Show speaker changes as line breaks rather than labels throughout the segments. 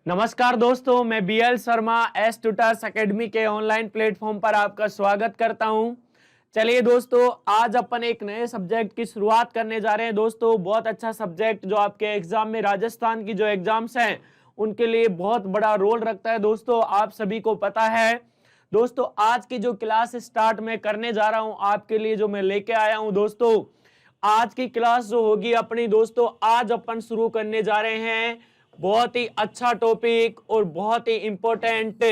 नमस्कार दोस्तों, मैं बीएल शर्मा एस ट्यूटर्स एकेडमी के ऑनलाइन प्लेटफॉर्म पर आपका स्वागत करता हूं। चलिए दोस्तों, आज अपन एक नए सब्जेक्ट की शुरुआत करने जा रहे हैं। दोस्तों, बहुत अच्छा सब्जेक्ट जो आपके एग्जाम में राजस्थान की जो एग्जाम्स हैं उनके लिए बहुत बड़ा रोल रखता है। दोस्तों, आप सभी को पता है। दोस्तों, आज की जो क्लास स्टार्ट मैं करने जा रहा हूं आपके लिए, जो मैं लेके आया हूं दोस्तों, आज की क्लास जो होगी अपनी, दोस्तों आज अपन शुरू करने जा रहे हैं बहुत ही अच्छा टॉपिक और बहुत ही इंपॉर्टेंट,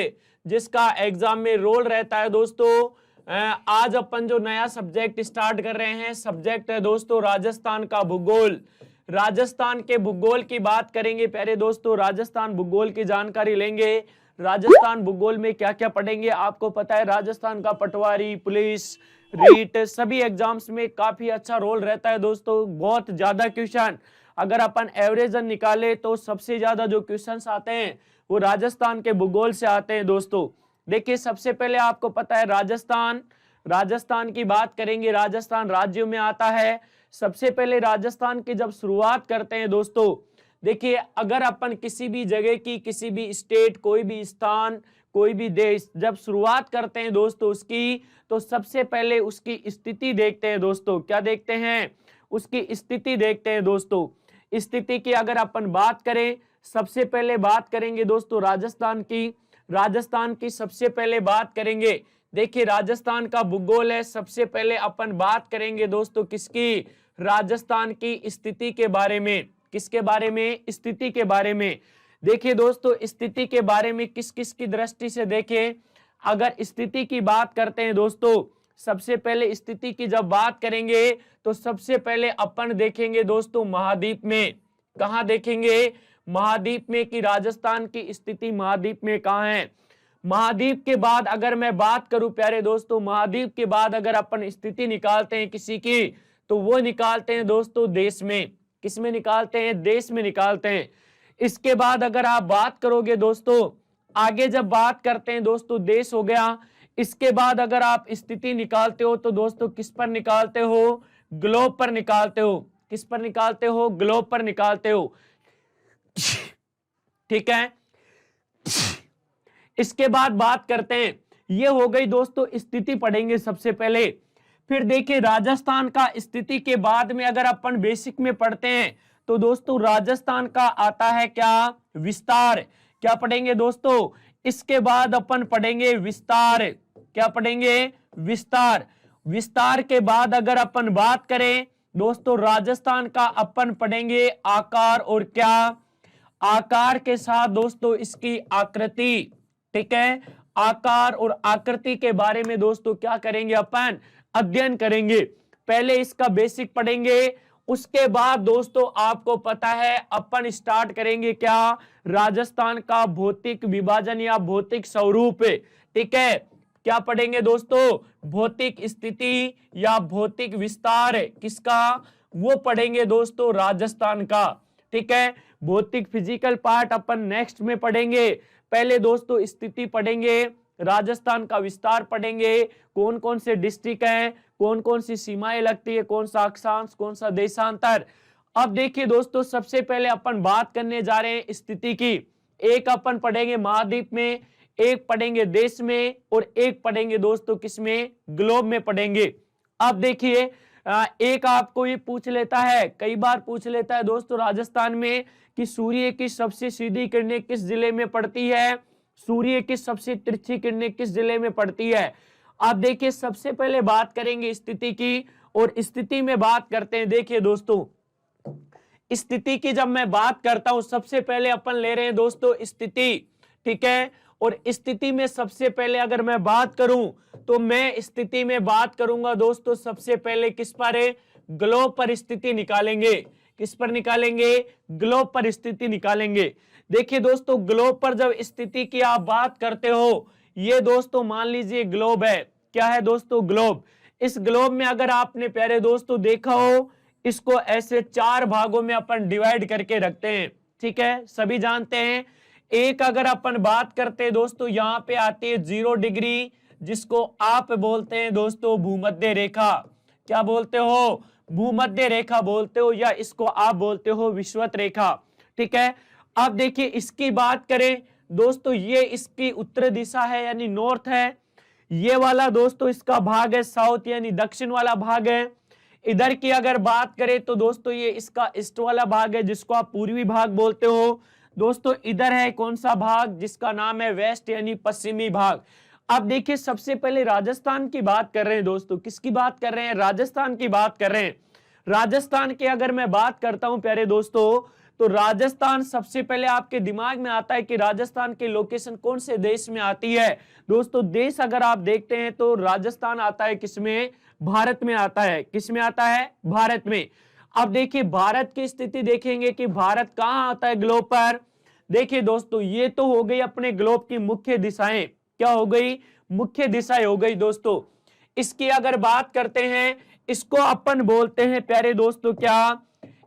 जिसका एग्जाम में रोल रहता है। दोस्तों, आज अपन जो नया सब्जेक्ट स्टार्ट कर रहे हैं, सब्जेक्ट है दोस्तों राजस्थान का भूगोल। राजस्थान के भूगोल की बात करेंगे। पहले दोस्तों राजस्थान भूगोल की जानकारी लेंगे। राजस्थान भूगोल में क्या क्या पढ़ेंगे, आपको पता है राजस्थान का पटवारी, पुलिस, रीट सभी एग्जाम्स में काफी अच्छा रोल रहता है। दोस्तों, बहुत ज्यादा क्वेश्चन, अगर अपन एवरेज निकाले तो सबसे ज्यादा जो क्वेश्चंस आते हैं वो राजस्थान के भूगोल से आते हैं। दोस्तों देखिए, सबसे पहले आपको पता है राजस्थान की बात करेंगे। राजस्थान राज्यों में आता है। सबसे पहले राजस्थान की जब शुरुआत करते हैं दोस्तों, देखिए अगर अपन किसी भी जगह की, किसी भी स्टेट, कोई भी स्थान, कोई भी देश जब शुरुआत करते हैं दोस्तों उसकी, तो सबसे पहले उसकी स्थिति देखते हैं। दोस्तों क्या देखते हैं? उसकी स्थिति देखते हैं। दोस्तों स्थिति की अगर अपन बात करें, सबसे पहले बात करेंगे दोस्तों राजस्थान की सबसे पहले बात करेंगे। देखिए राजस्थान का भूगोल है। सबसे पहले अपन बात करेंगे दोस्तों किसकी? राजस्थान की स्थिति के बारे में। किसके बारे में? स्थिति के बारे में। देखिए दोस्तों, स्थिति के बारे में किस किस की दृष्टि से देखें। अगर स्थिति की बात करते हैं दोस्तों, सबसे पहले स्थिति की जब बात करेंगे तो सबसे पहले अपन देखेंगे दोस्तों महाद्वीप में। कहां देखेंगे? महाद्वीप में। कि राजस्थान की स्थिति महाद्वीप में कहां है। महाद्वीप के बाद अगर मैं बात करूं प्यारे दोस्तों, महाद्वीप के बाद अगर अपन स्थिति निकालते हैं किसी की, तो वो निकालते हैं दोस्तों देश में। किस में निकालते हैं? देश में निकालते हैं। इसके बाद अगर आप बात करोगे दोस्तों, आगे जब बात करते हैं दोस्तों, देश हो गया। इसके बाद अगर आप स्थिति निकालते हो तो दोस्तों किस पर निकालते हो? ग्लोब पर निकालते हो। किस पर निकालते हो? ग्लोब पर निकालते हो। ठीक है। इसके बाद बात करते हैं, ये हो गई दोस्तों स्थिति पढ़ेंगे सबसे पहले। फिर देखिए राजस्थान का स्थिति के बाद में अगर अपन बेसिक में पढ़ते हैं तो दोस्तों राजस्थान का आता है क्या? विस्तार। क्या पढ़ेंगे दोस्तों? इसके बाद अपन पढ़ेंगे विस्तार। क्या पढ़ेंगे? विस्तार। विस्तार के बाद अगर अपन बात करें दोस्तों राजस्थान का, अपन पढ़ेंगे आकार। और क्या? आकार के साथ दोस्तों इसकी आकृति। ठीक है। आकार और आकृति के बारे में दोस्तों क्या करेंगे? अपन अध्ययन करेंगे। पहले इसका बेसिक पढ़ेंगे, उसके बाद दोस्तों आपको पता है अपन स्टार्ट करेंगे क्या? राजस्थान का भौतिक विभाजन या भौतिक स्वरूप। ठीक है। क्या पढ़ेंगे दोस्तों? भौतिक स्थिति या भौतिक विस्तार। किसका? वो पढ़ेंगे दोस्तों राजस्थान का। ठीक है। भौतिक फिजिकल पार्ट अपन नेक्स्ट में पढ़ेंगे। पहले दोस्तों स्थिति पढ़ेंगे, राजस्थान का विस्तार पढ़ेंगे, कौन कौन से डिस्ट्रिक्ट हैं, कौन कौन सी सीमाएं लगती है, कौन सा अक्षांश, कौन सा देशांतर। अब देखिए दोस्तों, सबसे पहले अपन बात करने जा रहे हैं स्थिति की। एक अपन पढ़ेंगे महाद्वीप में, एक पढ़ेंगे देश में, और एक पढ़ेंगे दोस्तों किसमें? ग्लोब में पढ़ेंगे। अब देखिए एक आपको ये पूछ लेता है, कई बार पूछ लेता है दोस्तों राजस्थान में, कि सूर्य की सबसे सीधी किरणें किस जिले में पड़ती है, सूर्य की सबसे तिरछी किरणें किस जिले में पड़ती है। आप देखिए सबसे पहले बात करेंगे स्थिति की, और स्थिति में बात करते हैं। देखिए दोस्तों, स्थिति की जब मैं बात करता हूं, सबसे पहले अपन ले रहे हैं दोस्तों स्थिति। ठीक है। और स्थिति में सबसे पहले अगर मैं बात करूं तो मैं स्थिति में बात करूंगा दोस्तों सबसे पहले किस पर है? ग्लोब पर स्थिति निकालेंगे। किस पर निकालेंगे? ग्लोब पर स्थिति निकालेंगे। देखिए दोस्तों, ग्लोब पर जब स्थिति की आप बात करते हो, ये दोस्तों मान लीजिए ग्लोब है। क्या है दोस्तों? ग्लोब। इस ग्लोब में अगर आपने प्यारे दोस्तों देखा हो, इसको ऐसे 4 भागों में अपन डिवाइड करके रखते हैं। ठीक है, सभी जानते हैं। एक अगर अपन बात करते हैं दोस्तों, यहां पे आती है 0 डिग्री, जिसको आप बोलते हैं दोस्तों भूमध्य रेखा। क्या बोलते हो? भूमध्य रेखा बोलते हो, या इसको आप बोलते हो विषुवत रेखा। ठीक है। अब देखिए इसकी बात करें दोस्तों, ये इसकी उत्तर दिशा है यानी नॉर्थ है। ये वाला दोस्तों इसका भाग है साउथ यानी दक्षिण वाला भाग है। इधर की अगर बात करें तो दोस्तों ये इसका ईस्ट वाला भाग है जिसको आप पूर्वी भाग बोलते हो। दोस्तों इधर है कौन सा भाग, जिसका नाम है वेस्ट यानी पश्चिमी भाग। अब देखिए सबसे पहले राजस्थान की बात कर रहे हैं दोस्तों, किसकी बात कर रहे हैं, राजस्थान की बात कर रहे हैं। राजस्थान की अगर मैं बात करता हूं प्यारे दोस्तों, तो राजस्थान सबसे पहले आपके दिमाग में आता है कि राजस्थान की लोकेशन कौन से देश में आती है। दोस्तों देश अगर आप देखते हैं तो राजस्थान आता है किसमें, भारत में आता है। किसमें आता है, भारत में। अब देखिए भारत की स्थिति देखेंगे कि भारत कहां आता है ग्लोब पर। देखिए दोस्तों ये तो हो गई अपने ग्लोब की मुख्य दिशाएं, क्या हो गई, मुख्य दिशाएं हो गई दोस्तों। इसकी अगर बात करते हैं, इसको अपन बोलते हैं प्यारे दोस्तों क्या,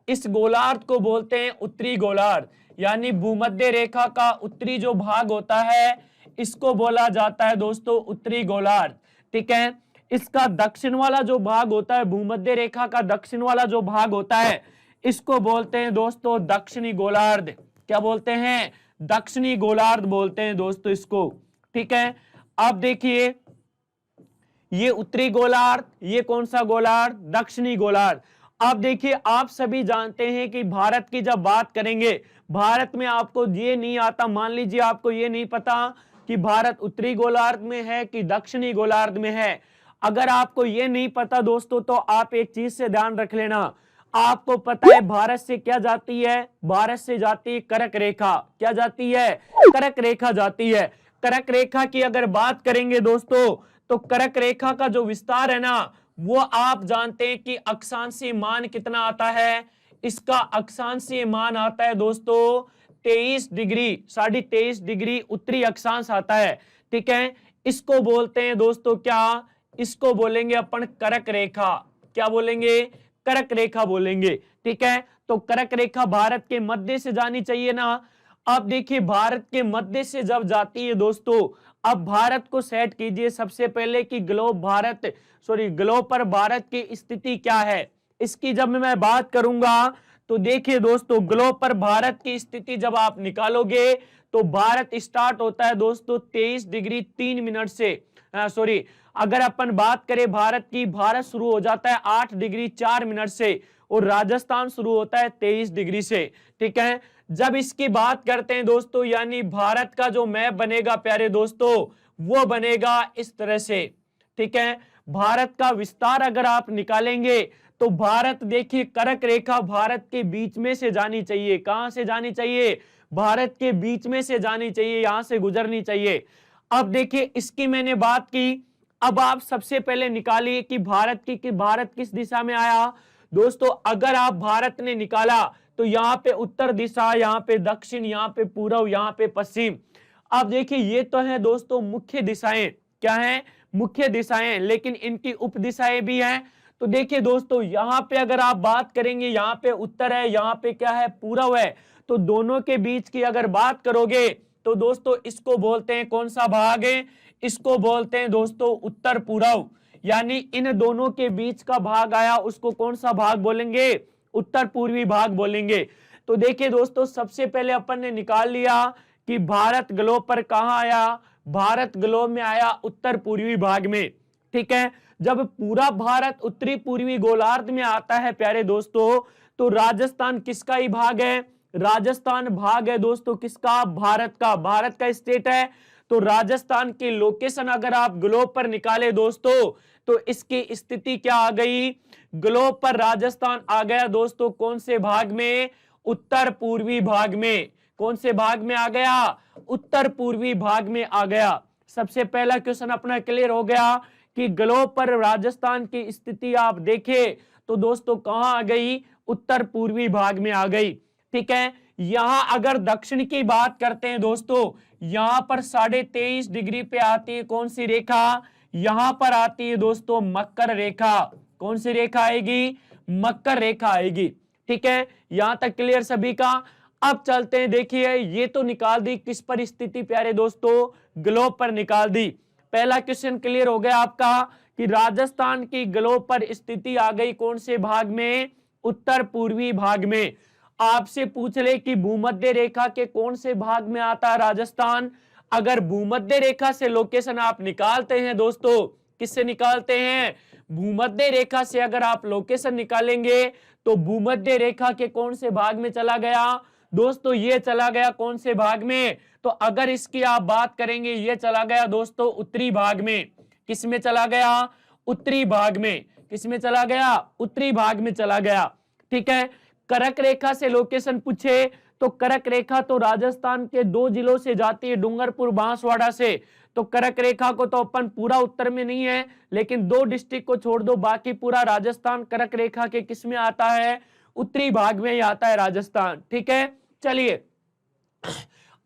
इस गोलार्ध को बोलते हैं उत्तरी गोलार्ध, यानी भूमध्य रेखा का उत्तरी जो भाग होता है इसको बोला जाता है दोस्तों उत्तरी गोलार्ध। ठीक है, इसका दक्षिण वाला जो भाग होता है, भूमध्य रेखा का दक्षिण वाला जो भाग होता है इसको बोलते हैं दोस्तों दक्षिणी गोलार्ध। क्या बोलते हैं, दक्षिणी गोलार्ध बोलते हैं दोस्तों इसको। ठीक है, अब देखिए ये उत्तरी गोलार्ध, ये कौन सा गोलार्ध, दक्षिणी गोलार्ध। अब देखिए आप सभी जानते हैं कि भारत की जब बात करेंगे, भारत में आपको ये नहीं आता, मान लीजिए आपको ये नहीं पता कि भारत उत्तरी गोलार्ध में है कि दक्षिणी गोलार्ध में है। अगर आपको ये नहीं पता दोस्तों तो आप एक चीज से ध्यान रख लेना, आपको पता है भारत से क्या जाती है, भारत से जाती है कर्क रेखा। क्या जाती है, कर्क रेखा जाती है। कर्क रेखा की अगर बात करेंगे दोस्तों तो कर्क रेखा का जो विस्तार है ना, वो आप जानते हैं कि अक्षांशीय मान कितना आता है, इसका अक्षांशीय मान आता है दोस्तों 23 डिग्री, 23.5 डिग्री उत्तरी अक्षांश आता है। ठीक है, इसको बोलते हैं दोस्तों क्या, इसको बोलेंगे अपन कर्क रेखा। क्या बोलेंगे, कर्क रेखा बोलेंगे। ठीक है, तो कर्क रेखा भारत के मध्य से जानी चाहिए ना। अब देखिए भारत के मध्य से जब जाती है दोस्तों, अब भारत को सेट कीजिए सबसे पहले कि ग्लोब पर भारत की स्थिति क्या है। इसकी जब मैं बात करूंगा तो देखिए दोस्तों ग्लोब पर भारत की स्थिति जब आप निकालोगे तो भारत स्टार्ट होता है दोस्तों 23 डिग्री 3 मिनट से, अगर अपन बात करें भारत की, भारत शुरू हो जाता है 8 डिग्री 4 मिनट से और राजस्थान शुरू होता है 23 डिग्री से। ठीक है, जब इसकी बात करते हैं दोस्तों, यानी भारत का जो मैप बनेगा प्यारे दोस्तों वो बनेगा इस तरह से। ठीक है, भारत का विस्तार अगर आप निकालेंगे तो भारत देखिए कर्क रेखा भारत के बीच में से जानी चाहिए। कहां से जानी चाहिए, भारत के बीच में से जानी चाहिए, यहां से गुजरनी चाहिए। अब देखिए इसकी मैंने बात की, अब आप सबसे पहले निकालिए कि भारत किस दिशा में आया। दोस्तों अगर आप भारत ने निकाला तो यहाँ पे उत्तर दिशा, यहाँ पे दक्षिण, यहाँ पे पूर्व, यहाँ पे पश्चिम। अब देखिए ये तो है दोस्तों मुख्य दिशाएं, क्या है, मुख्य दिशाएं, लेकिन इनकी उप दिशाएं भी हैं। तो देखिए दोस्तों यहाँ पे अगर आप बात करेंगे, यहाँ पे उत्तर है, यहाँ पे क्या है, पूर्व है। तो दोनों के बीच की अगर बात करोगे तो दोस्तों इसको बोलते हैं कौन सा भाग है, इसको बोलते हैं दोस्तों उत्तर पूर्व। यानी इन दोनों के बीच का भाग आया उसको कौन सा भाग बोलेंगे, उत्तर पूर्वी भाग बोलेंगे। तो देखिए दोस्तों सबसे पहले अपन ने निकाल लिया कि भारत ग्लोब पर कहां आया, भारत ग्लोब में आया उत्तर पूर्वी भाग में। ठीक है, जब पूरा भारत उत्तरी पूर्वी गोलार्ध में आता है प्यारे दोस्तों, तो राजस्थान किसका ही भाग है, राजस्थान भाग है दोस्तों किसका, भारत का, भारत का स्टेट है। तो राजस्थान की लोकेशन अगर आप ग्लोब पर निकाले दोस्तों तो इसकी स्थिति क्या आ गई, ग्लोब पर राजस्थान आ गया दोस्तों कौन से भाग में, उत्तर पूर्वी भाग में। कौन से भाग में आ गया, उत्तर पूर्वी भाग में आ गया। सबसे पहला क्वेश्चन अपना क्लियर हो गया कि ग्लोब पर राजस्थान की स्थिति आप देखें तो दोस्तों कहां आ गई, उत्तर पूर्वी भाग में आ गई। ठीक है, यहां अगर दक्षिण की बात करते हैं दोस्तों, यहां पर 23.5 डिग्री पे आती है कौन सी रेखा, यहां पर आती है दोस्तों मकर रेखा। कौन सी रेखा आएगी, मकर रेखा आएगी। ठीक है, यहां तक क्लियर सभी का। अब चलते हैं, देखिए ये तो निकाल दी किस पर स्थिति प्यारे दोस्तों, ग्लोब पर निकाल दी। पहला क्वेश्चन क्लियर हो गया आपका कि राजस्थान की ग्लोब पर स्थिति आ गई कौन से भाग में, उत्तर पूर्वी भाग में। आपसे पूछ ले कि भूमध्य रेखा के कौन से भाग में आता है राजस्थान, अगर भूमध्य रेखा से लोकेशन आप निकालते हैं दोस्तों, किससे निकालते हैं, भूमध्य रेखा से अगर आप लोकेशन निकालेंगे तो भूमध्य रेखा के कौन से भाग में चला गया दोस्तों, ये चला गया कौन से भाग में, तो अगर इसकी आप बात करेंगे ये चला गया दोस्तों उत्तरी भाग में। किस में चला गया, उत्तरी भाग में। किस में चला गया, उत्तरी भाग में चला गया। ठीक है, कर्क रेखा से लोकेशन पूछे तो कर्क रेखा तो राजस्थान के 2 जिलों से जाती है, डूंगरपुर बांसवाड़ा से, तो कर्क रेखा को तो अपन पूरा उत्तर में नहीं है, लेकिन 2 डिस्ट्रिक्ट को छोड़ दो, बाकी पूरा राजस्थान कर्क रेखा के किस में आता है, उत्तरी भाग में ही आता है राजस्थान। ठीक है, चलिए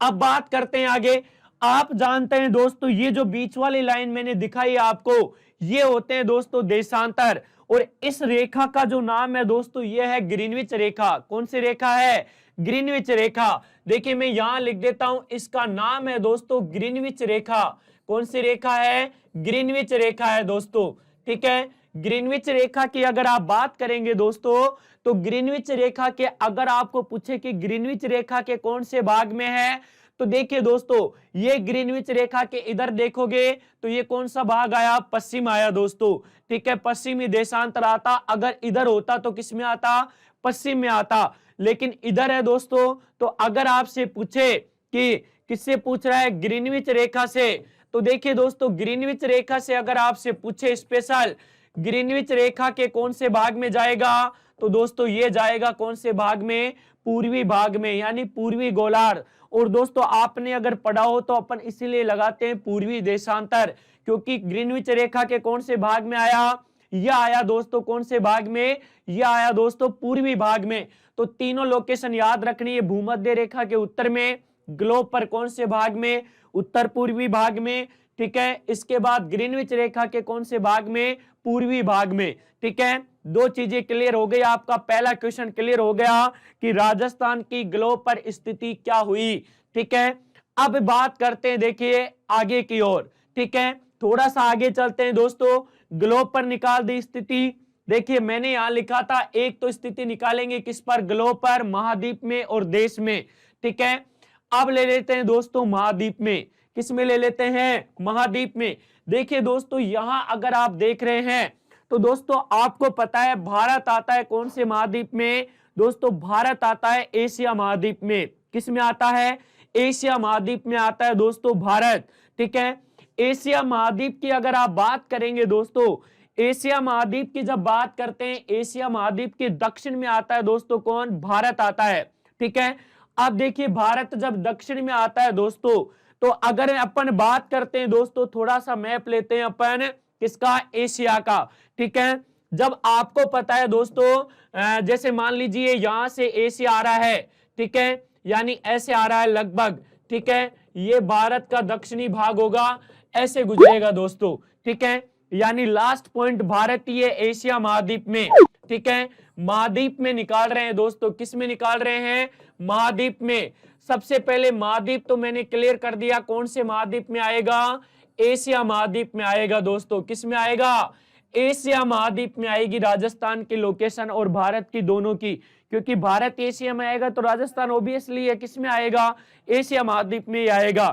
अब बात करते हैं आगे। आप जानते हैं दोस्तों ये जो बीच वाली लाइन मैंने दिखाई आपको, ये होते हैं दोस्तों देशांतर, और इस रेखा का जो नाम है दोस्तों ये है ग्रीनविच रेखा। कौन सी रेखा है, ग्रीनविच रेखा। देखिए मैं यहां लिख देता हूं, इसका नाम है दोस्तों ग्रीनविच रेखा। कौन सी रेखा है, ग्रीनविच रेखा है दोस्तों। ठीक है, ग्रीनविच रेखा की अगर आप बात करेंगे दोस्तों, तो ग्रीनविच रेखा के अगर आपको पूछे कि ग्रीनविच रेखा के कौन से भाग में है, तो देखिए दोस्तों ये ग्रीनविच रेखा के इधर देखोगे तो ये कौन सा भाग आया, पश्चिम आया दोस्तों। ठीक है, पश्चिमी देशांतर आता, अगर इधर होता तो किस में आता, पश्चिम में आता, लेकिन इधर है दोस्तों। तो अगर आपसे पूछे कि किससे पूछ रहा है, ग्रीनविच रेखा से, तो देखिए दोस्तों ग्रीनविच रेखा से अगर आपसे पूछे स्पेशल ग्रीनविच रेखा के कौन से भाग में जाएगा, तो दोस्तों ये जाएगा कौन से भाग में, पूर्वी भाग में, यानी पूर्वी गोलार्ध। और दोस्तों आपने अगर पढ़ा हो तो अपन इसीलिए लगाते हैं पूर्वी देशांतर, क्योंकि ग्रीनविच रेखा के कौन से भाग में आया, यह आया दोस्तों कौन से भाग में, यह आया दोस्तों पूर्वी भाग में। तो तीनों लोकेशन याद रखनी है, भूमध्य रेखा के उत्तर में, ग्लोब पर कौन से भाग में, उत्तर पूर्वी भाग में। ठीक है, इसके बाद ग्रीनविच रेखा के कौन से भाग में, पूर्वी भाग में। ठीक है, 2 चीजें क्लियर हो गई, आपका पहला क्वेश्चन क्लियर हो गया कि राजस्थान की ग्लोब पर स्थिति क्या हुई। ठीक है, अब बात करते हैं देखिए आगे की ओर। ठीक है, थोड़ा सा आगे चलते हैं दोस्तों, ग्लोब पर निकाल दी स्थिति। देखिए मैंने यहां लिखा था एक तो स्थिति निकालेंगे किस पर, ग्लोब पर, महाद्वीप में और देश में। ठीक है, अब ले लेते हैं दोस्तों महाद्वीप में। किस में ले लेते हैं, महाद्वीप में। देखिए दोस्तों यहां अगर आप देख रहे हैं तो दोस्तों आपको पता है भारत आता है कौन से महाद्वीप में, दोस्तों भारत आता है एशिया महाद्वीप में। किस में आता है, एशिया महाद्वीप में आता है दोस्तों भारत। ठीक है, एशिया महाद्वीप की अगर आप बात करेंगे दोस्तों, एशिया महाद्वीप की जब बात करते हैं, एशिया महाद्वीप के दक्षिण में आता है दोस्तों कौन, भारत आता है। ठीक है, अब देखिए भारत जब दक्षिण में आता है दोस्तों, तो अगर अपन बात करते हैं दोस्तों, थोड़ा सा मैप लेते हैं अपन किसका, एशिया का। ठीक है, जब आपको पता है दोस्तों जैसे मान लीजिए यहां से एशिया आ रहा है, ठीक है, यानी ऐसे आ रहा है लगभग। ठीक है, ये भारत का दक्षिणी भाग होगा, ऐसे गुजरेगा दोस्तों। ठीक है, यानी लास्ट पॉइंट भारत ही है एशिया महाद्वीप में। ठीक है, महाद्वीप में निकाल रहे हैं दोस्तों, किस में निकाल रहे हैं, महाद्वीप में। सबसे पहले महाद्वीप तो मैंने क्लियर कर दिया, कौन से महाद्वीप में आएगा, एशिया महाद्वीप में आएगा दोस्तों। किस में आएगा, एशिया महाद्वीप में आएगी राजस्थान की लोकेशन और भारत की दोनों की, क्योंकि भारत एशिया में आएगा तो राजस्थान ओबियसली है किस में आएगा, एशिया महाद्वीप में ही आएगा।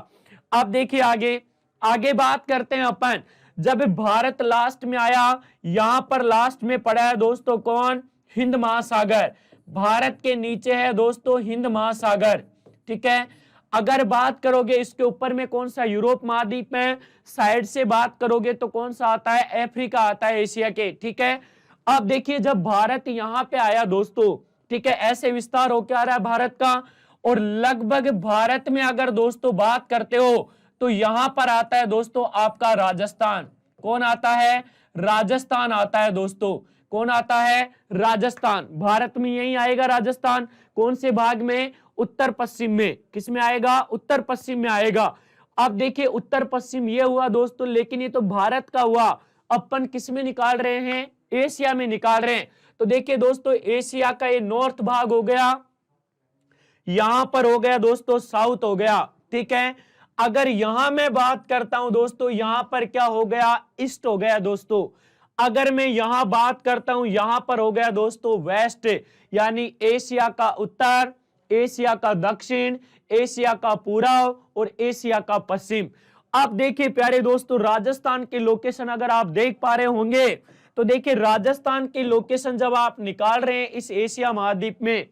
अब देखिए आगे आगे बात करते हैं अपन, जब भारत लास्ट में आया, यहां पर लास्ट में पड़ा है दोस्तों कौन, हिंद महासागर। भारत के नीचे है दोस्तों हिंद महासागर। ठीक है, अगर बात करोगे इसके ऊपर में कौन सा, यूरोप महाद्वीप है, साइड से बात करोगे तो कौन सा आता है, अफ्रीका आता है एशिया के। ठीक है, अब देखिए जब भारत यहां पे आया दोस्तों, ठीक है, ऐसे विस्तार होकर आ रहा है भारत का, और लगभग भारत में अगर दोस्तों बात करते हो तो यहां पर आता है दोस्तों आपका राजस्थान। कौन आता है, राजस्थान आता है दोस्तों। कौन आता है, राजस्थान। भारत में यही आएगा राजस्थान, कौन से भाग में, उत्तर पश्चिम में। किस में आएगा, उत्तर पश्चिम में आएगा। अब देखिए उत्तर पश्चिम ये हुआ दोस्तों, लेकिन ये तो भारत का हुआ, अपन किस में निकाल रहे हैं, एशिया में निकाल रहे हैं। तो देखिए दोस्तों एशिया का ये नॉर्थ भाग हो गया, यहां पर हो गया दोस्तों साउथ हो गया। ठीक है, अगर यहां मैं बात करता हूं दोस्तों, यहां पर क्या हो गया, ईस्ट हो गया दोस्तों। अगर मैं यहां बात करता हूं, यहां पर हो गया दोस्तों वेस्ट, यानी एशिया का उत्तर, एशिया का दक्षिण, एशिया का पूर्व और एशिया का पश्चिम। अब देखिए प्यारे दोस्तों, राजस्थान की लोकेशन अगर आप देख पा रहे होंगे तो देखिए राजस्थान की लोकेशन जब आप निकाल रहे हैं इस एशिया महाद्वीप में,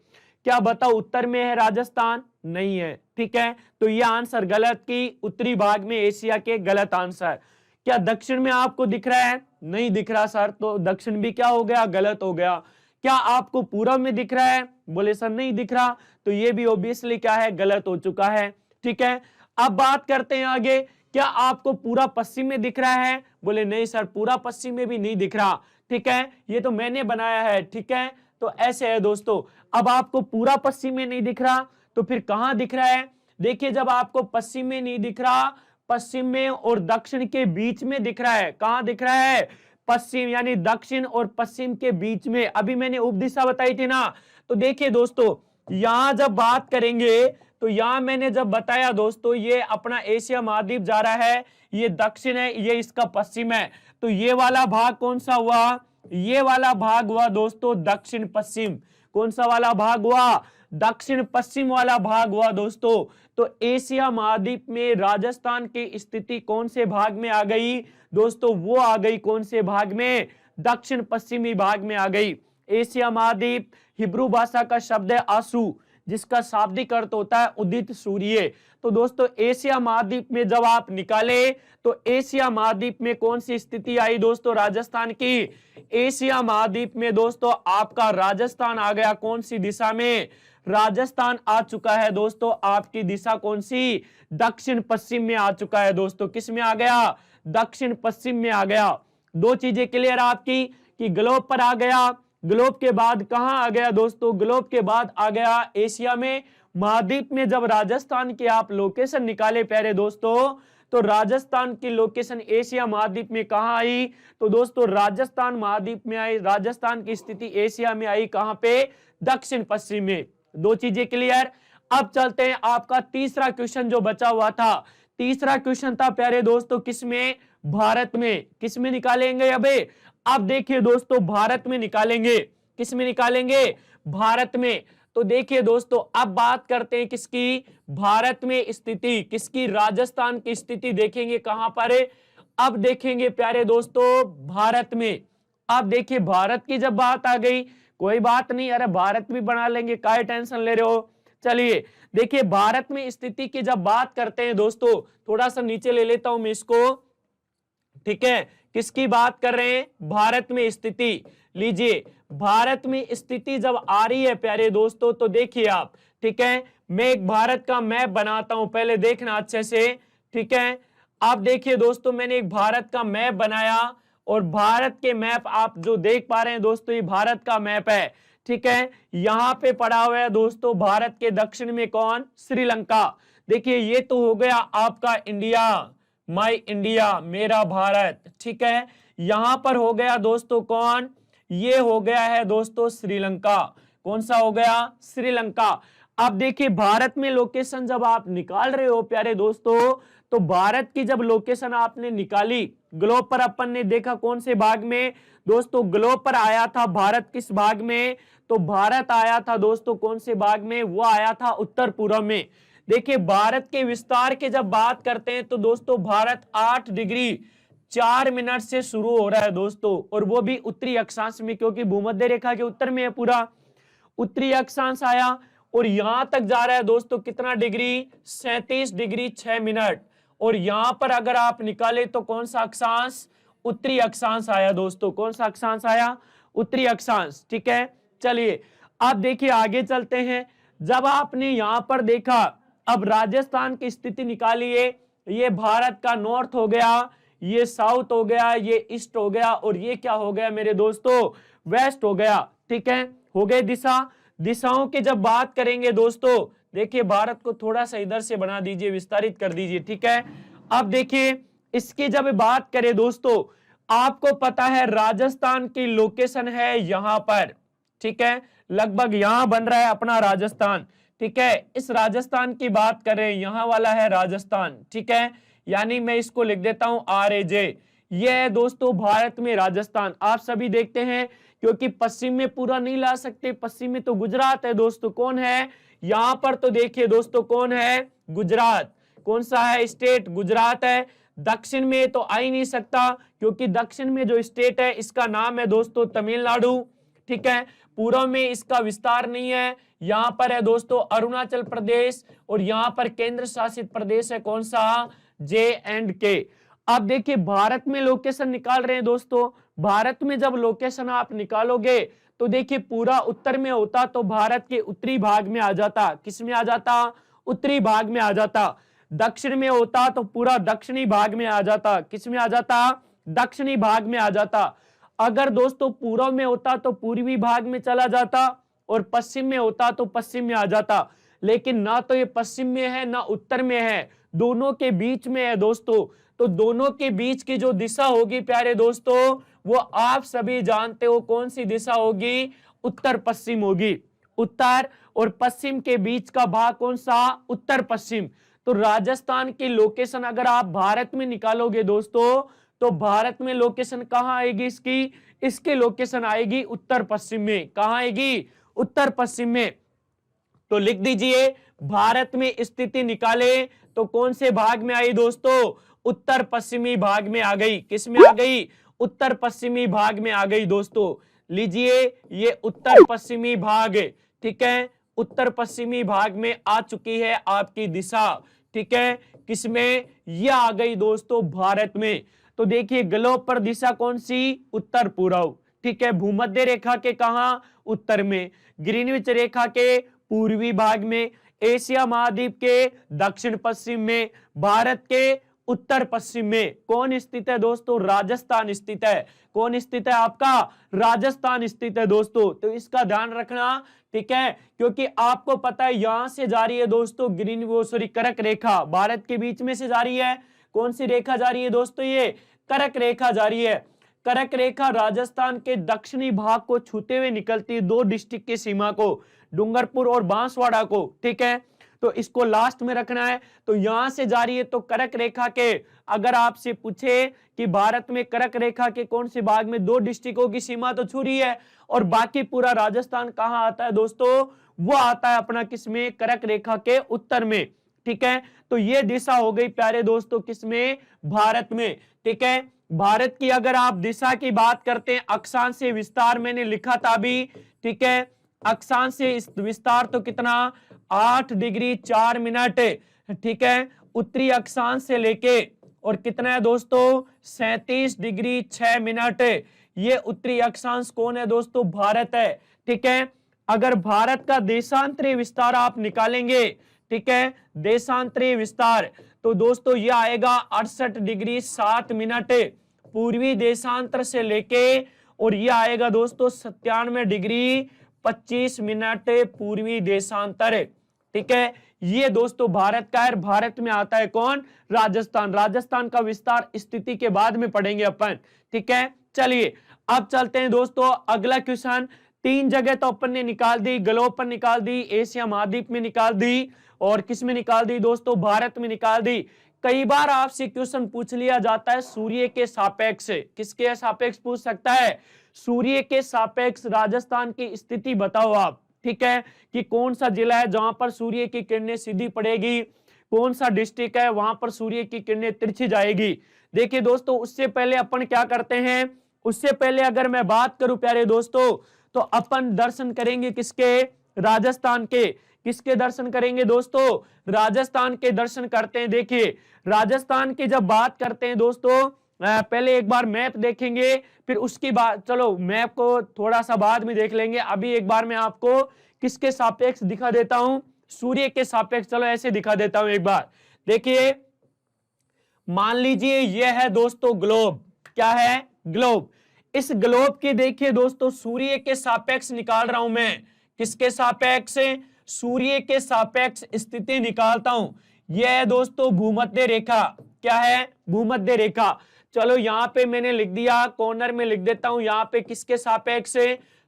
क्या बताओ उत्तर में है राजस्थान? नहीं है। ठीक है, तो यह आंसर गलत की उत्तरी भाग में एशिया के, गलत आंसर। क्या दक्षिण में आपको दिख रहा है? नहीं दिख रहा सर, तो दक्षिण भी क्या हो गया? गलत हो गया। क्या आपको पूरब में दिख रहा है? बोले सर नहीं दिख रहा, तो ये भी ऑब्वियसली क्या है? गलत हो चुका है। ठीक है, अब बात करते हैं आगे, क्या आपको पूरा पश्चिम में दिख रहा है? बोले नहीं सर, पूरा पश्चिम में भी नहीं दिख रहा। ठीक है, ये तो मैंने बनाया है। ठीक है, तो ऐसे है दोस्तों। अब आपको पूरा पश्चिम में नहीं दिख रहा तो फिर कहां दिख रहा है? देखिए जब आपको पश्चिम में नहीं दिख रहा, पश्चिम में और दक्षिण के बीच में दिख रहा है। कहां दिख रहा है? पश्चिम, यानी दक्षिण और पश्चिम के बीच में। अभी मैंने उपदिशा बताई थी ना, तो देखिए दोस्तों यहां जब बात करेंगे तो यहां मैंने जब बताया दोस्तों, ये अपना एशिया महाद्वीप जा रहा है, ये दक्षिण है, ये इसका पश्चिम है, तो ये वाला भाग कौन सा हुआ? ये वाला भाग हुआ दोस्तों दक्षिण पश्चिम। कौन सा वाला भाग हुआ? दक्षिण पश्चिम वाला भाग हुआ दोस्तों। तो एशिया महाद्वीप में राजस्थान की स्थिति कौन से भाग में आ गई दोस्तों? वो आ गई कौन से भाग में? दक्षिण पश्चिमी भाग में आ गई। एशिया महाद्वीप हिब्रू भाषा का शब्द है आशु, जिसका शाब्दिक अर्थ होता है उदित सूर्य। तो दोस्तों एशिया महाद्वीप में जब आप निकाले तो एशिया महाद्वीप में कौन सी स्थिति आई दोस्तों? राजस्थान की। एशिया महाद्वीप में दोस्तों आपका राजस्थान आ गया कौन सी दिशा में? राजस्थान आ चुका है दोस्तों आपकी दिशा कौन सी? दक्षिण पश्चिम में आ चुका है दोस्तों। किस में आ गया? दक्षिण पश्चिम में आ गया। दो चीजें क्लियर आपकी कि ग्लोब पर आ गया, ग्लोब के बाद कहां आ गया दोस्तों? ग्लोब के बाद आ गया एशिया में। महाद्वीप में जब राजस्थान की आप लोकेशन निकाले प्यारे दोस्तों, तो राजस्थान की लोकेशन एशिया महाद्वीप में कहां आई? तो दोस्तों राजस्थान महाद्वीप में आई। राजस्थान की स्थिति एशिया में आई कहां पे? दक्षिण पश्चिम में। दो चीजें क्लियर। अब चलते हैं आपका तीसरा क्वेश्चन जो बचा हुआ था। तीसरा क्वेश्चन था प्यारे दोस्तों किसमें? भारत में। किसमें निकालेंगे अबे? अब देखिए दोस्तों भारत में निकालेंगे। किसमें निकालेंगे? भारत में। तो देखिए दोस्तों अब बात करते हैं किसकी? भारत में स्थिति किसकी? राजस्थान की स्थिति देखेंगे कहां पर है? अब देखेंगे प्यारे दोस्तों भारत में। अब देखिए भारत की जब बात आ गई, कोई बात नहीं, अरे भारत भी बना लेंगे, काहे टेंशन ले रहे हो। चलिए देखिए भारत में स्थिति की जब बात करते हैं दोस्तों, थोड़ा सा नीचे ले लेता हूं मैं इसको। ठीक है, किसकी बात कर रहे हैं? भारत में स्थिति। लीजिए भारत में स्थिति जब आ रही है प्यारे दोस्तों, तो देखिए आप, ठीक है, मैं एक भारत का मैप बनाता हूं, पहले देखना अच्छे से। ठीक है, आप देखिए दोस्तों मैंने एक भारत का मैप बनाया और भारत के मैप आप जो देख पा रहे हैं दोस्तों, ये भारत का मैप है। ठीक है, यहां पे पड़ा हुआ है दोस्तों भारत के दक्षिण में कौन? श्रीलंका। देखिए ये तो हो गया आपका इंडिया, माय इंडिया, मेरा भारत। ठीक है, यहां पर हो गया दोस्तों कौन? ये हो गया है दोस्तों श्रीलंका। कौन सा हो गया? श्रीलंका। अब देखिए भारत में लोकेशन जब आप निकाल रहे हो प्यारे दोस्तों, तो भारत की जब लोकेशन आपने निकाली, ग्लोब पर अपन ने देखा कौन से भाग में दोस्तों? ग्लोब पर आया था भारत किस भाग में? तो भारत आया था दोस्तों कौन से भाग में? वो आया था उत्तर पूर्व में। देखिए भारत के विस्तार के जब बात करते हैं तो दोस्तों भारत 8 डिग्री 4 मिनट से शुरू हो रहा है दोस्तों, और वो भी उत्तरी अक्षांश में, क्योंकि भूमध्य रेखा के उत्तर में है पूरा। उत्तरी अक्षांश आया और यहां तक जा रहा है दोस्तों कितना डिग्री? 37 degree 6 minute. और यहां पर अगर आप निकाले तो कौन सा अक्षांश? उत्तरी अक्षांश आया दोस्तों। कौन सा अक्षांश आया? उत्तरी अक्षांश। ठीक है, चलिए अब देखिए आगे चलते हैं। जब आपने यहां पर देखा, अब राजस्थान की स्थिति निकालिए, ये भारत का नॉर्थ हो गया, ये साउथ हो गया, ये ईस्ट हो गया, और ये क्या हो गया मेरे दोस्तों? वेस्ट हो गया। ठीक है, हो गए दिशा। दिशाओं की जब बात करेंगे दोस्तों, देखिए भारत को थोड़ा सा इधर से बना दीजिए, विस्तारित कर दीजिए। ठीक है, अब देखिए इसकी जब बात करें दोस्तों, आपको पता है राजस्थान की लोकेशन है यहां पर। ठीक है, लगभग यहां बन रहा है अपना राजस्थान। ठीक है, इस राजस्थान की बात करें, यहां वाला है राजस्थान। ठीक है, यानी मैं इसको लिख देता हूं RAJ, यह है दोस्तों भारत में राजस्थान। आप सभी देखते हैं, क्योंकि पश्चिम में पूरा नहीं ला सकते, पश्चिम में तो गुजरात है दोस्तों। कौन है यहां पर, तो देखिए दोस्तों कौन है, गुजरात। कौन सा है स्टेट, गुजरात है। दक्षिण में तो आ ही नहीं सकता, क्योंकि दक्षिण में जो स्टेट है इसका नाम है दोस्तों तमिलनाडु। ठीक है, पूर्व में इसका विस्तार नहीं है। यहां पर है दोस्तों अरुणाचल प्रदेश, और यहां पर केंद्र शासित प्रदेश है कौन सा, J&K। अब देखिए भारत में लोकेशन निकाल रहे हैं दोस्तों। भारत में जब लोकेशन आप निकालोगे तो देखिए पूरा उत्तर में होता तो भारत के उत्तरी भाग में आ जाता। किस में आ जाता, उत्तरी भाग में आ जाता। दक्षिण में होता तो पूरा दक्षिणी भाग में आ जाता। किस में आ जाता, दक्षिणी भाग में आ जाता। अगर दोस्तों पूर्व में होता तो पूर्वी भाग में चला जाता, और पश्चिम में होता तो पश्चिम में आ जाता। लेकिन ना तो ये पश्चिम में है ना उत्तर में है, दोनों के बीच में है दोस्तों। तो दोनों के बीच की जो दिशा होगी प्यारे दोस्तों, वो आप सभी जानते हो कौन सी दिशा होगी, उत्तर पश्चिम होगी। उत्तर और पश्चिम के बीच का भाग कौन सा, उत्तर पश्चिम। तो राजस्थान की लोकेशन अगर आप भारत में निकालोगे दोस्तों, तो भारत में लोकेशन कहां आएगी इसकी, इसकी लोकेशन आएगी उत्तर पश्चिम में। कहां आएगी, उत्तर पश्चिम में। तो लिख दीजिए, भारत में स्थिति निकाले तो कौन से भाग में आई दोस्तों, उत्तर पश्चिमी भाग में आ गई। किस में आ गई, उत्तर पश्चिमी भाग में आ गई दोस्तों। लीजिए ये उत्तर पश्चिमी भाग, ठीक है, उत्तर पश्चिमी भाग में आ चुकी है आपकी दिशा। ठीक है, किसमें, यह आ गई दोस्तों भारत में। तो देखिए ग्लोब पर दिशा कौन सी, उत्तर पूर्व। ठीक है, भूमध्य रेखा के कहा, उत्तर में। ग्रीनविच रेखा के पूर्वी भाग में। एशिया महाद्वीप के दक्षिण पश्चिम में। भारत के उत्तर पश्चिम में कौन स्थित है दोस्तों, राजस्थान स्थित है। कौन स्थित है आपका, राजस्थान स्थित है दोस्तों। तो इसका ध्यान रखना, ठीक है, क्योंकि आपको पता है यहां से जा रही है दोस्तों ग्रीन वो सॉरी कर्क रेखा, भारत के बीच में से जा रही है। कौन सी रेखा जा रही है दोस्तों, ये कर्क रेखा जा रही है। कर्क रेखा राजस्थान के दक्षिणी भाग को छूते हुए निकलती है, दो डिस्ट्रिक्ट की सीमा को, डूंगरपुर और बांसवाड़ा को। ठीक है, तो इसको लास्ट में रखना है। तो यहां से जा रही है, तो कर्क रेखा के, अगर आपसे पूछे कि भारत में कर्क रेखा के कौन से भाग में दो डिस्ट्रिक्टों की सीमा तो छू रही है, और बाकी पूरा राजस्थान कहां आता है दोस्तों, वो आता है अपना किसमें, कर्क रेखा के उत्तर में। ठीक है, तो ये दिशा हो गई प्यारे दोस्तों किसमें, भारत में। ठीक है, भारत की अगर आप दिशा की बात करते हैं, अक्षांश विस्तार मैंने लिखा था अभी। ठीक है, अक्षांश विस्तार तो कितना, 8 डिग्री 4 मिनट। ठीक है, उत्तरी अक्षांश से लेके और कितना है दोस्तों, 37 डिग्री 6 मिनट। ये उत्तरी अक्षांश कौन है दोस्तों, भारत है। ठीक है, अगर भारत का देशांतरीय विस्तार आप निकालेंगे, ठीक है, देशांतरीय विस्तार, तो दोस्तों ये आएगा 68 डिग्री 7 मिनट पूर्वी देशांतर से लेके, और ये आएगा दोस्तों 97 डिग्री 25 मिनट पूर्वी देशांतर। ठीक है, ये दोस्तों भारत का है। भारत में आता है कौन, राजस्थान। राजस्थान का विस्तार स्थिति के बाद में पढ़ेंगे अपन। ठीक है, चलिए अब चलते हैं दोस्तों अगला क्वेश्चन। 3 जगह तो अपन ने निकाल दी, ग्लोब पर निकाल दी, एशिया महाद्वीप में निकाल दी, और किस में निकाल दी दोस्तों, भारत में निकाल दी। कई बार आपसे क्वेश्चन पूछ लिया जाता है सूर्य के सापेक्ष, किसके सापेक्ष पूछ सकता है, सूर्य के सापेक्ष राजस्थान की स्थिति बताओ आप। ठीक है, कि कौन सा जिला है जहां पर सूर्य की किरणें सीधी पड़ेगी, कौन सा डिस्ट्रिक्ट है वहां पर सूर्य की किरणें तिरछी जाएगी। देखिए दोस्तों उससे पहले अपन क्या करते हैं, उससे पहले अगर मैं बात करूं प्यारे दोस्तों, तो अपन दर्शन करेंगे किसके, राजस्थान के। किसके दर्शन करेंगे दोस्तों, राजस्थान के दर्शन करते हैं। देखिए राजस्थान की जब बात करते हैं दोस्तों, पहले एक बार मैप देखेंगे, फिर उसकी बात, चलो मैप को थोड़ा सा बाद में देख लेंगे। अभी एक बार मैं आपको किसके सापेक्ष दिखा देता हूं, सूर्य के सापेक्ष। चलो ऐसे दिखा देता हूं एक बार। देखिए मान लीजिए यह है दोस्तों ग्लोब, क्या है, ग्लोब। इस ग्लोब की देखिए दोस्तों सूर्य के सापेक्ष निकाल रहा हूं मैं। किसके सापेक्ष, सूर्य के सापेक्ष स्थिति निकालता हूं। यह है दोस्तों भूमध्य रेखा, क्या है, भूमध्य रेखा। चलो यहां पे मैंने लिख दिया, कॉर्नर में लिख देता हूं, यहां पे किसके सापेक्ष,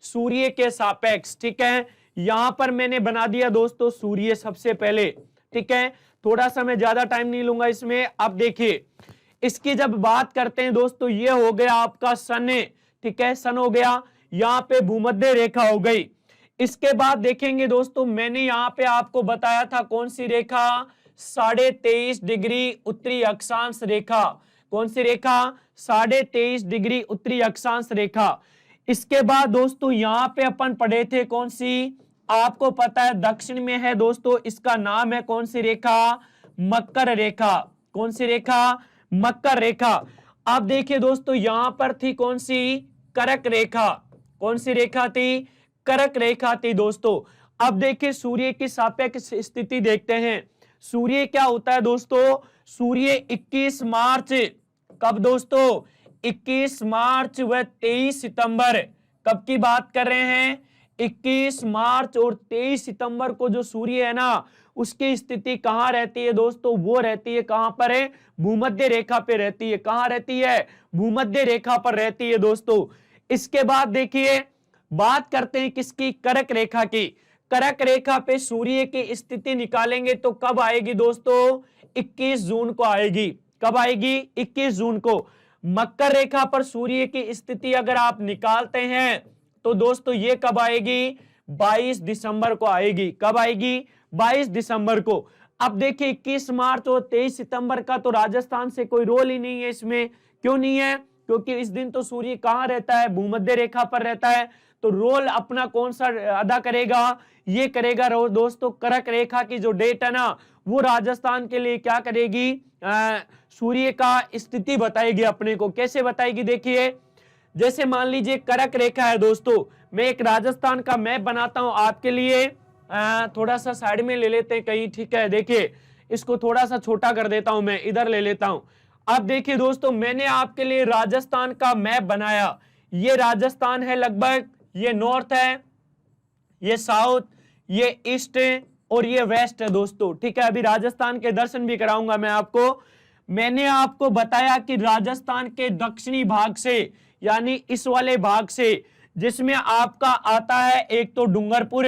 सूर्य के सापेक्ष। ठीक है, यहां पर मैंने बना दिया दोस्तों सूर्य सबसे पहले। ठीक है, थोड़ा सा मैं ज्यादा टाइम नहीं लूंगा इसमें। अब देखिए इसकी जब बात करते हैं दोस्तों, ये हो गया आपका सन, ठीक है, सन हो गया, यहाँ पे भूमध्य रेखा हो गई। इसके बाद देखेंगे दोस्तों, मैंने यहाँ पे आपको बताया था कौन सी रेखा, 23.5 डिग्री उत्तरी अक्षांश रेखा। कौन सी रेखा? 23.5 डिग्री उत्तरी अक्षांश रेखा। इसके बाद दोस्तों यहाँ पे अपन पढ़े थे कौन सी, आपको पता है दक्षिण में है दोस्तों, इसका नाम है कौन सी रेखा? मकर रेखा। कौन सी रेखा? मकर रेखा। अब देखिए दोस्तों यहां पर थी कौन सी? करक रेखा। कौन सी रेखा थी? करक रेखा थी दोस्तों। अब देखिए सूर्य की सापेक्ष स्थिति देखते हैं। सूर्य क्या होता है दोस्तों? सूर्य 21 मार्च, कब दोस्तों? 21 मार्च व 23 सितंबर, कब की बात कर रहे हैं? 21 मार्च और 23 सितंबर को जो सूर्य है ना, उसकी स्थिति कहां रहती है दोस्तों? वो रहती है कहां पर है? भूमध्य रेखा पे रहती है। कहां रहती है? भूमध्य रेखा पर रहती है दोस्तों। इसके बाद देखिए बात करते हैं किसकी? करक रेखा की। करक रेखा पे सूर्य की स्थिति निकालेंगे तो कब आएगी दोस्तों? 21 जून को आएगी। कब आएगी? 21 जून को। मकर रेखा पर सूर्य की स्थिति अगर आप निकालते हैं तो दोस्तों ये कब आएगी? 22 दिसंबर को आएगी। कब आएगी? 22 दिसंबर को। अब देखिए 21 मार्च और 23 सितंबर का तो राजस्थान से कोई रोल ही नहीं है इसमें। क्यों नहीं है? क्योंकि इस दिन तो सूर्य कहां रहता है? भूमध्य रेखा पर रहता है। तो रोल अपना कौन सा अदा करेगा? ये करेगा दोस्तों करक रेखा की जो डेट है ना, वो राजस्थान के लिए क्या करेगी? सूर्य का स्थिति बताएगी अपने को। कैसे बताएगी? देखिए जैसे मान लीजिए करक रेखा है दोस्तों, मैं एक राजस्थान का मैप बनाता हूं आपके लिए, थोड़ा सा साइड में ले लेते हैं कहीं, ठीक है। देखिए इसको थोड़ा सा छोटा कर देता हूं, मैं इधर ले लेता हूं। अब देखिए दोस्तों मैंने आपके लिए राजस्थान का मैप बनाया। ये राजस्थान है लगभग, ये नॉर्थ है, ये साउथ, ये ईस्ट और ये वेस्ट है दोस्तों, ठीक है। अभी राजस्थान के दर्शन भी कराऊंगा मैं आपको। मैंने आपको बताया कि राजस्थान के दक्षिणी भाग से, यानी इस वाले भाग से, जिसमें आपका आता है एक तो डूंगरपुर।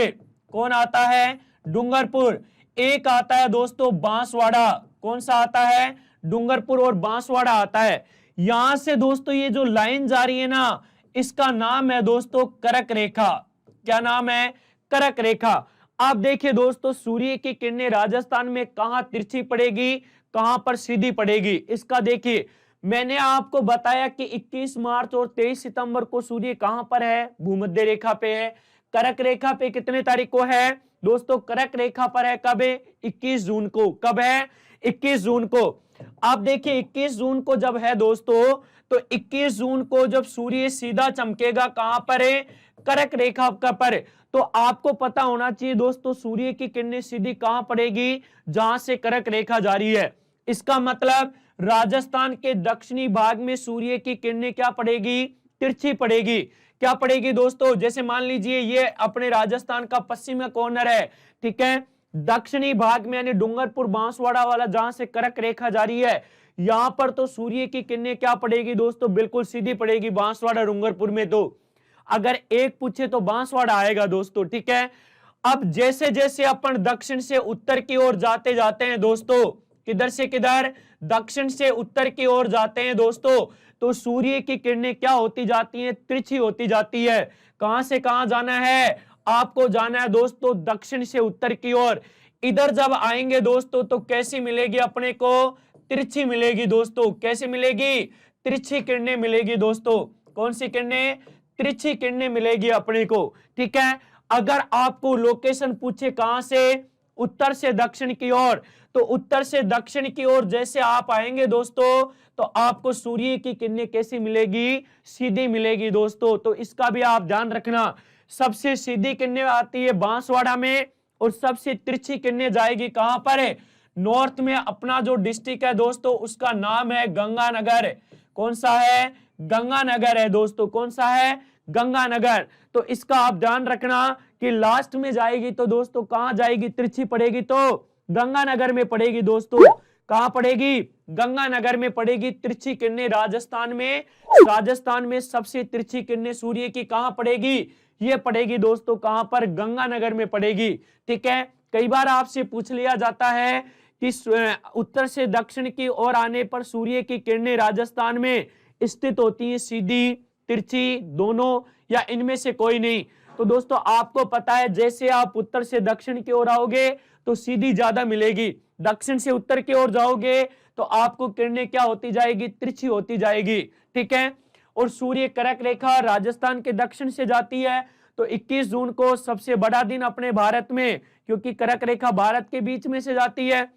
कौन आता है? डूंगरपुर। एक आता है दोस्तों बांसवाड़ा। कौन सा आता है? डूंगरपुर और बांसवाड़ा आता है। यहां से दोस्तों ये जो लाइन जा रही है ना, इसका नाम है दोस्तों करक रेखा। क्या नाम है? करक रेखा। आप देखिए दोस्तों सूर्य की किरणें राजस्थान में कहां तिरछी पड़ेगी, कहां पर सीधी पड़ेगी, इसका देखिए मैंने आपको बताया कि 21 मार्च और 23 सितंबर को सूर्य कहां पर है? भूमध्य रेखा पे है। करक रेखा पे कितने तारीख को है दोस्तों? करक रेखा पर है कब है? 21 जून को। कब है? 21 जून को। आप देखिए 21 जून को जब है दोस्तों, तो 21 जून को जब सूर्य सीधा चमकेगा कहां पर है? करक रेखा का पर। तो आपको पता होना चाहिए दोस्तों सूर्य की किरणें सीधी कहां पड़ेगी? जहां से करक रेखा जारी है। इसका मतलब राजस्थान के दक्षिणी भाग में सूर्य की किरणें क्या पड़ेगी? तिरछी पड़ेगी। क्या पड़ेगी दोस्तों? जैसे मान लीजिए ये अपने राजस्थान का पश्चिमी कॉर्नर है, ठीक है। दक्षिणी भाग में यानी डूंगरपुर बांसवाड़ा वाला जहां से करक रेखा जारी है, यहां पर तो सूर्य की किरणें क्या पड़ेगी दोस्तों? बिल्कुल सीधी पड़ेगी। बांसवाड़ा डूंगरपुर में तो अगर एक पूछे तो बांसवाड़ा आएगा दोस्तों, ठीक है। अब जैसे जैसे अपन दक्षिण से उत्तर की ओर जाते जाते हैं दोस्तों, किधर से किधर? दक्षिण से उत्तर की ओर जाते हैं दोस्तों, तो सूर्य की किरणें क्या होती जाती हैं? तिरछी होती जाती है। कहां से कहां जाना है? आपको जाना है दोस्तों दक्षिण से उत्तर की ओर। इधर जब आएंगे दोस्तों तो कैसी मिलेगी अपने को? तिरछी मिलेगी दोस्तों। कैसी मिलेगी? तिरछी किरणें मिलेगी दोस्तों। कौन सी किरणें? तिरछी किरणें मिलेगी अपने को, ठीक है। अगर आपको लोकेशन पूछे कहां से? उत्तर से दक्षिण की ओर, तो उत्तर से दक्षिण की ओर जैसे आप आएंगे दोस्तों, तो आपको सूर्य की किरणें कैसी मिलेगी? सीधी मिलेगी दोस्तों। तो इसका भी आप ध्यान रखना। सबसे सीधी किरणें आती है बांसवाड़ा में और सबसे तिरछी किरणें जाएगी कहां पर है? नॉर्थ में। अपना जो डिस्ट्रिक्ट है दोस्तों उसका नाम है गंगानगर। कौन सा है? गंगानगर है दोस्तों। कौन सा है? गंगानगर। तो इसका आप ध्यान रखना कि लास्ट में जाएगी तो दोस्तों कहां जाएगी? तिरछी पड़ेगी तो गंगानगर में पड़ेगी दोस्तों। कहां पड़ेगी? गंगानगर में पड़ेगी तिरछी किरणें राजस्थान में। राजस्थान में सबसे तिरछी किरणें सूर्य की कहां पड़ेगी? ये पड़ेगी दोस्तों कहां पर? गंगानगर में पड़ेगी, ठीक है। कई बार आपसे पूछ लिया जाता है कि उत्तर से दक्षिण की ओर आने पर सूर्य की किरणें राजस्थान में स्थित होती हैं, सीधी, तिरछी, दोनों, या इनमें से कोई नहीं? तो दोस्तों आपको पता है, जैसे आप उत्तर से दक्षिण की ओर आओगे तो सीधी ज्यादा मिलेगी, दक्षिण से उत्तर की ओर जाओगे तो आपको किरणें क्या होती जाएगी, तिरछी होती जाएगी। ठीक है, और सूर्य कर्क रेखा राजस्थान के दक्षिण से जाती है, तो 21 जून को सबसे बड़ा दिन अपने भारत में, क्योंकि कर्क रेखा भारत के बीच में से जाती है।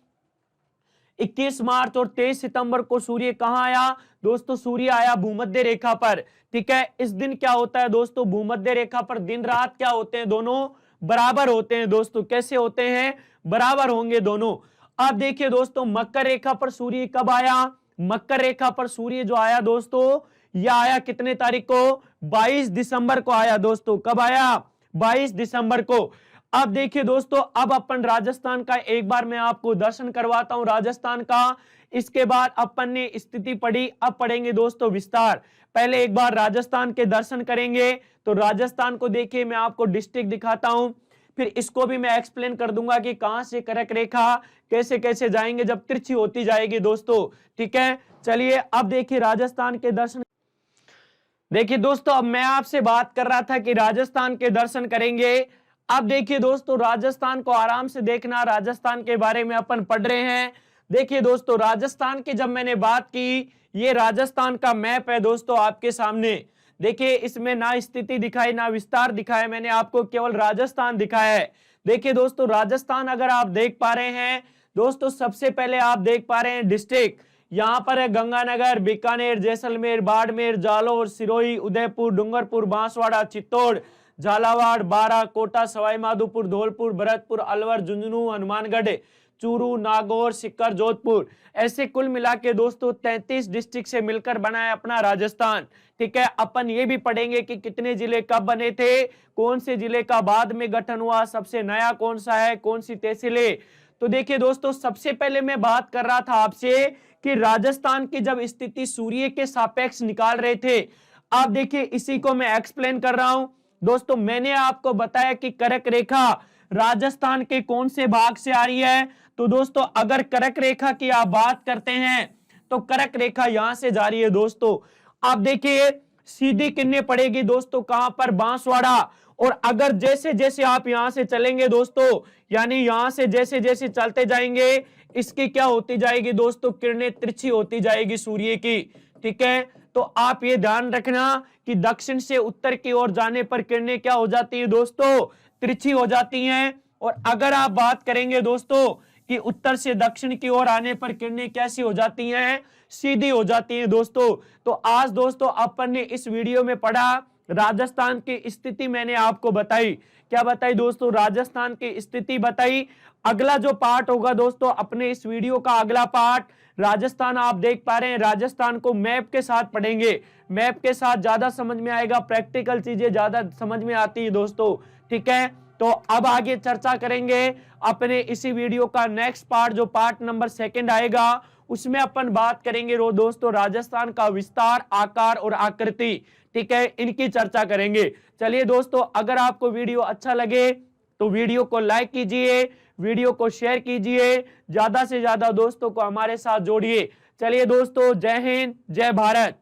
21 मार्च और 23 सितंबर को सूर्य कहां आया दोस्तों? सूर्य आया भूमध्य रेखा पर। ठीक है, इस दिन क्या होता है दोस्तों? भूमध्य रेखा पर दिन रात क्या होते हैं? दोनों बराबर होते हैं दोस्तों। कैसे होते हैं? बराबर होंगे दोनों। अब देखिए दोस्तों, मकर रेखा पर सूर्य कब आया? मकर रेखा पर सूर्य जो आया दोस्तों, यह आया कितने तारीख को? 22 दिसंबर को आया दोस्तों। कब आया? 22 दिसंबर को। अब देखिए दोस्तों, अब अपन राजस्थान का एक बार मैं आपको दर्शन करवाता हूं राजस्थान का। इसके बाद अपन ने स्थिति पढ़ी, अब पढ़ेंगे दोस्तों विस्तार। पहले एक बार राजस्थान के दर्शन करेंगे। तो राजस्थान को देखिए, मैं आपको डिस्ट्रिक्ट दिखाता हूं, फिर इसको भी मैं एक्सप्लेन कर दूंगा कि कहां से कर्क रेखा कैसे कैसे जाएंगे जब तिरछी होती जाएगी दोस्तों। ठीक है, चलिए अब देखिए राजस्थान के दर्शन। देखिए दोस्तों, अब मैं आपसे बात कर रहा था कि राजस्थान के दर्शन करेंगे। अब देखिए दोस्तों, राजस्थान को आराम से देखना, राजस्थान के बारे में अपन पढ़ रहे हैं। देखिए दोस्तों, राजस्थान की जब मैंने बात की, ये राजस्थान का मैप है दोस्तों आपके सामने। देखिए, इसमें ना स्थिति दिखाई ना विस्तार दिखाया, मैंने आपको केवल राजस्थान दिखाया है। देखिए दोस्तों, राजस्थान अगर आप देख पा रहे हैं दोस्तों, सबसे पहले आप देख पा रहे हैं डिस्ट्रिक्ट, यहाँ पर है गंगानगर, बीकानेर, जैसलमेर, बाड़मेर, जालौर, सिरोही, उदयपुर, डूंगरपुर, बांसवाड़ा, चित्तौड़, झालावाड़, बारां, कोटा, सवाई माधोपुर, धौलपुर, भरतपुर, अलवर, झुंझुनू, हनुमानगढ़, चूरू, नागौर, सीकर, जोधपुर। ऐसे कुल मिला के दोस्तों 33 डिस्ट्रिक्ट से मिलकर बना है अपना राजस्थान। ठीक है, अपन ये भी पढ़ेंगे कि कितने जिले कब बने थे, कौन से जिले का बाद में गठन हुआ, सबसे नया कौन सा है, कौन सी तहसीलें। तो देखिए दोस्तों, सबसे पहले मैं बात कर रहा था आपसे कि राजस्थान की जब स्थिति सूर्य के सापेक्ष निकाल रहे थे। आप देखिए, इसी को मैं एक्सप्लेन कर रहा हूं दोस्तों। मैंने आपको बताया कि कर्क रेखा राजस्थान के कौन से भाग से आ रही है। तो दोस्तों, अगर कर्क रेखा की आप बात करते हैं तो कर्क रेखा यहां से जा रही है दोस्तों। आप देखिए, सीधी किरणें पड़ेगी दोस्तों कहां पर? बांसवाड़ा। और अगर जैसे जैसे आप यहां से चलेंगे दोस्तों, यानी यहां से जैसे जैसे चलते जाएंगे, इसकी क्या होती जाएगी दोस्तों? किरणें तिरछी होती जाएगी सूर्य की। ठीक है, तो आप ये ध्यान रखना कि दक्षिण से उत्तर की ओर जाने पर किरणें क्या हो जाती है दोस्तों? तिरछी हो जाती हैं। और अगर आप बात करेंगे दोस्तों कि उत्तर से दक्षिण की ओर आने पर किरणें कैसी हो जाती हैं? सीधी हो जाती हैं दोस्तों। तो आज दोस्तों अपन ने इस वीडियो में पढ़ा राजस्थान की स्थिति, मैंने आपको बताई। क्या बताई दोस्तों? राजस्थान की स्थिति बताई। अगला जो पार्ट होगा दोस्तों अपने इस वीडियो का, अगला पार्ट राजस्थान, आप देख पा रहे हैं राजस्थान को मैप के साथ पढ़ेंगे। मैप के साथ ज्यादा समझ में आएगा, प्रैक्टिकल चीजें ज्यादा समझ में आती है दोस्तों। ठीक है, तो अब आगे चर्चा करेंगे अपने इसी वीडियो का नेक्स्ट पार्ट, जो पार्ट नंबर 2 आएगा, उसमें अपन बात करेंगे दोस्तों राजस्थान का विस्तार, आकार और आकृति। ठीक है, इनकी चर्चा करेंगे। चलिए दोस्तों, अगर आपको वीडियो अच्छा लगे तो वीडियो को लाइक कीजिए, वीडियो को शेयर कीजिए, ज्यादा से ज्यादा दोस्तों को हमारे साथ जोड़िए। चलिए दोस्तों, जय हिंद, जय भारत।